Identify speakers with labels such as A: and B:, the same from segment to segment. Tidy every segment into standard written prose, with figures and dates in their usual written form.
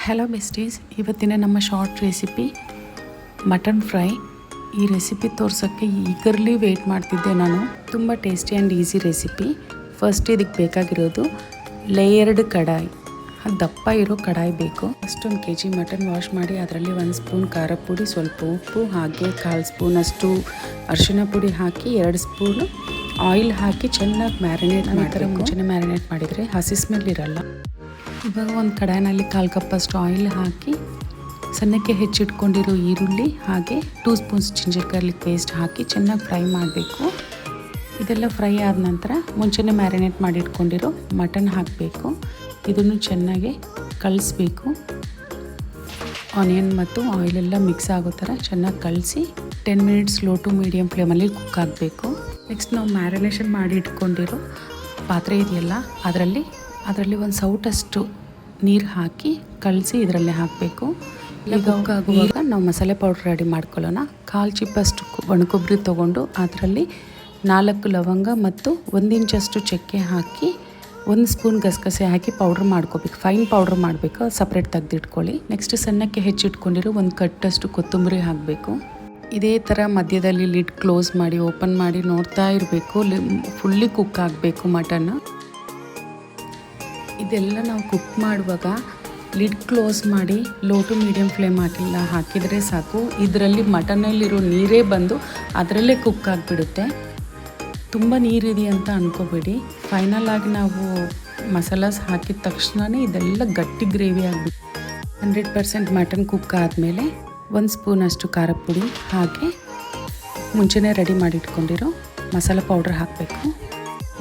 A: Hello besties, ಇವತ್ತಿನ ನಮ್ಮ short recipe mutton fry. ಈ ರೆಸಿಪಿ ತೋರ್ಸೋಕ್ಕೆ ಈಗರ್ಲಿ ವೆಯ್ಟ್ ಮಾಡ್ತಿದ್ದೆ ನಾನು. ತುಂಬ tasty and easy recipe. First ಇದಕ್ಕೆ ಬೇಕಾಗಿರೋದು ಲೇಯರ್ಡ್ ಕಡಾಯಿ, ದಪ್ಪ ಇರೋ ಕಡಾಯಿ ಬೇಕು. ಫಸ್ಟ್ 1 kg ಮಟನ್ ವಾಶ್ ಮಾಡಿ ಅದರಲ್ಲಿ 1 ಸ್ಪೂನ್ ಖಾರ ಪುಡಿ, ಸ್ವಲ್ಪ ಉಪ್ಪು, ಹಾಗೆ 1/4 ಸ್ಪೂನಷ್ಟು ಅರಿಶಿನ ಪುಡಿ ಹಾಕಿ 2 ಸ್ಪೂನು ಆಯಿಲ್ ಹಾಕಿ ಚೆನ್ನಾಗಿ ಮ್ಯಾರಿನೇಟ್ ಮಾಡ್ತಾರೆ. ಮುಂಚೆನೇ ಮ್ಯಾರಿನೇಟ್ ಮಾಡಿದರೆ ಹಸಿ ಸ್ಮೆಲ್ ಇರಲ್ಲ. ಇವಾಗ ಒಂದು ಕಡಾಯಿನಲ್ಲಿ 1/4 ಕಪ್ಪಷ್ಟು ಆಯಿಲ್ ಹಾಕಿ ಸಣ್ಣಕ್ಕೆ ಹೆಚ್ಚಿಟ್ಕೊಂಡಿರೋ ಈರುಳ್ಳಿ ಹಾಗೆ 2 ಸ್ಪೂನ್ಸ್ ಜಿಂಜರ್ ಗಾರ್ಲಿಕ್ ಪೇಸ್ಟ್ ಹಾಕಿ ಚೆನ್ನಾಗಿ ಫ್ರೈ ಮಾಡಬೇಕು. ಇದೆಲ್ಲ ಫ್ರೈ ಆದ ನಂತರ ಮುಂಚೆನೇ ಮ್ಯಾರಿನೇಟ್ ಮಾಡಿಟ್ಕೊಂಡಿರೋ ಮಟನ್ ಹಾಕಬೇಕು. ಇದನ್ನು ಚೆನ್ನಾಗಿ ಕಳಿಸ್ಬೇಕು. ಆನಿಯನ್ ಮತ್ತು ಆಯಿಲೆಲ್ಲ ಮಿಕ್ಸ್ ಆಗೋ ಥರ ಚೆನ್ನಾಗಿ ಕಳಿಸಿ 10 ಮಿನಿಟ್ಸ್ ಲೋ ಟು ಮೀಡಿಯಮ್ ಫ್ಲೇಮಲ್ಲಿ ಕುಕ್ ಆಗಬೇಕು. ನೆಕ್ಸ್ಟ್ ನಾವು ಮ್ಯಾರಿನೇಷನ್ ಮಾಡಿ ಇಟ್ಕೊಂಡಿರೋ ಪಾತ್ರೆ ಇದೆಯಲ್ಲ, ಅದರಲ್ಲಿ 1 ಸೌಟಷ್ಟು ನೀರು ಹಾಕಿ ಕಲಸಿ ಇದರಲ್ಲೇ ಹಾಕಬೇಕು. ಈಗ ಆಗುವಾಗ ನಾವು ಮಸಾಲೆ ಪೌಡ್ರ್ ರೆಡಿ ಮಾಡ್ಕೊಳ್ಳೋಣ. 1/4 ಚಿಪ್ಪಷ್ಟು ಒಣಕೊಬ್ಬರಿ ತೊಗೊಂಡು ಅದರಲ್ಲಿ 4 ಲವಂಗ ಮತ್ತು 1 ಇಂಚಷ್ಟು ಚಕ್ಕೆ ಹಾಕಿ 1 ಸ್ಪೂನ್ ಗಸಗಸೆ ಹಾಕಿ ಪೌಡ್ರ್ ಮಾಡ್ಕೋಬೇಕು. ಫೈನ್ ಪೌಡ್ರ್ ಮಾಡಬೇಕು, ಸಪ್ರೇಟ್ ತೆಗೆದಿಟ್ಕೊಳ್ಳಿ. ನೆಕ್ಸ್ಟ್ ಸಣ್ಣಕ್ಕೆ ಹೆಚ್ಚಿಟ್ಕೊಂಡಿರೋ 1 ಕಟ್ಟಷ್ಟು ಕೊತ್ತಂಬರಿ ಹಾಕಬೇಕು. ಇದೇ ಥರ ಮಧ್ಯದಲ್ಲಿ ಲಿಡ್ ಕ್ಲೋಸ್ ಮಾಡಿ ಓಪನ್ ಮಾಡಿ ನೋಡ್ತಾ ಇರಬೇಕು. ಫುಲ್ಲಿ ಕುಕ್ ಆಗಬೇಕು ಮಟನ್. ಇದೆಲ್ಲ ನಾವು ಕುಕ್ ಮಾಡುವಾಗ ಲಿಡ್ ಕ್ಲೋಸ್ ಮಾಡಿ ಲೋ ಟು ಮೀಡಿಯಮ್ ಫ್ಲೇಮ್ ಹಾಕಿದರೆ ಸಾಕು. ಇದರಲ್ಲಿ ಮಟನಲ್ಲಿರೋ ನೀರೇ ಬಂದು ಅದರಲ್ಲೇ ಕುಕ್ ಆಗಿಬಿಡುತ್ತೆ. ತುಂಬ ನೀರಿದೆ ಅಂತ ಅಂದ್ಕೋಬೇಡಿ. ಫೈನಲ್ ಆಗಿ ನಾವು ಮಸಾಲಾಸ್ ಹಾಕಿದ ತಕ್ಷಣವೇ ಇದೆಲ್ಲ ಗಟ್ಟಿ ಗ್ರೇವಿ ಆಗಿಬಿಟ್ಟು 100% ಮಟನ್ ಕುಕ್ ಆದಮೇಲೆ 1 ಸ್ಪೂನಷ್ಟು ಖಾರ ಪುಡಿ ಹಾಗೆ ಮುಂಚೆನೇ ರೆಡಿ ಮಾಡಿಟ್ಕೊಂಡಿರೋ ಮಸಾಲ ಪೌಡ್ರ್ ಹಾಕಬೇಕು.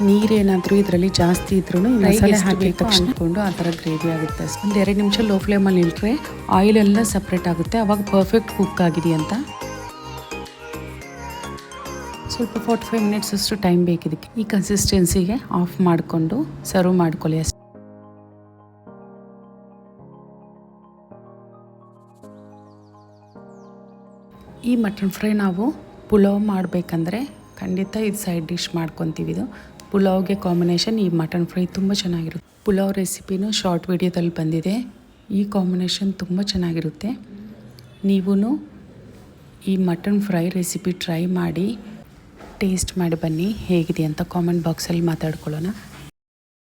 A: ನೀರೇನಾದರೂ ಇದರಲ್ಲಿ ಜಾಸ್ತಿ ಇದ್ರೂ ಮಸಾಲೆ ಹಾಕಿದ ತಕ್ಷಣ ಆ ಥರ ಗ್ರೇವಿ ಆಗುತ್ತೆ. ಒಂದು 2 ನಿಮಿಷ ಲೋ ಫ್ಲೇಮಲ್ಲಿ ಇಟ್ಟರೆ ಆಯಿಲ್ ಎಲ್ಲ ಸಪ್ರೇಟ್ ಆಗುತ್ತೆ. ಅವಾಗ ಪರ್ಫೆಕ್ಟ್ ಕುಕ್ ಆಗಿದೆ ಅಂತ. ಸ್ವಲ್ಪ 45 ಮಿನಿಟ್ಸ್ ಅಷ್ಟು ಟೈಮ್ ಬೇಕಿದ್ದಕ್ಕೆ. ಈ ಕನ್ಸಿಸ್ಟೆನ್ಸಿಗೆ ಆಫ್ ಮಾಡಿಕೊಂಡು ಸರ್ವ್ ಮಾಡ್ಕೊಳ್ಳಿ ಅಷ್ಟೇ. ಈ ಮಟನ್ ಫ್ರೈ ನಾವು ಪುಲಾವ್ ಮಾಡಬೇಕಂದ್ರೆ ಖಂಡಿತ ಇದು ಸೈಡ್ ಡಿಶ್ ಮಾಡ್ಕೊತೀವಿ. ಇದು ಪುಲಾವ್ಗೆ ಕಾಂಬಿನೇಷನ್ ಈ ಮಟನ್ ಫ್ರೈ ತುಂಬ ಚೆನ್ನಾಗಿರುತ್ತೆ. ಪುಲಾವ್ ರೆಸಿಪಿನೂ ಶಾರ್ಟ್ ವಿಡಿಯೋದಲ್ಲಿ ಬಂದಿದೆ. ಈ ಕಾಂಬಿನೇಷನ್ ತುಂಬ ಚೆನ್ನಾಗಿರುತ್ತೆ. ನೀವೂ ಈ ಮಟನ್ ಫ್ರೈ ರೆಸಿಪಿ ಟ್ರೈ ಮಾಡಿ ಟೇಸ್ಟ್ ಮಾಡಿ ಬನ್ನಿ. ಹೇಗಿದೆ ಅಂತ ಕಾಮೆಂಟ್ ಬಾಕ್ಸಲ್ಲಿ ಮಾತಾಡ್ಕೊಳ್ಳೋಣ.